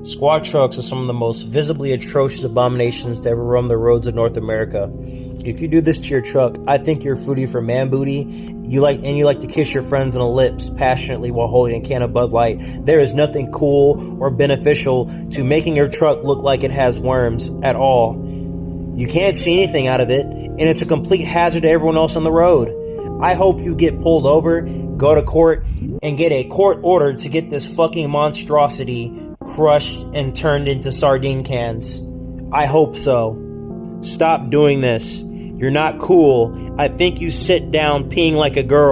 Squad trucks are some of the most visibly atrocious abominations to ever roam the roads of North America. If you do this to your truck, I think you're a foodie for man booty. You like to kiss your friends on the lips passionately while holding a can of Bud Light. There is nothing cool or beneficial to making your truck look like it has worms at all. You can't see anything out of it, and it's a complete hazard to everyone else on the road. I hope you get pulled over, go to court, and get a court order to get this fucking monstrosity crushed and turned into sardine cans. I hope so. Stop doing this. You're not cool. I think you sit down peeing like a girl.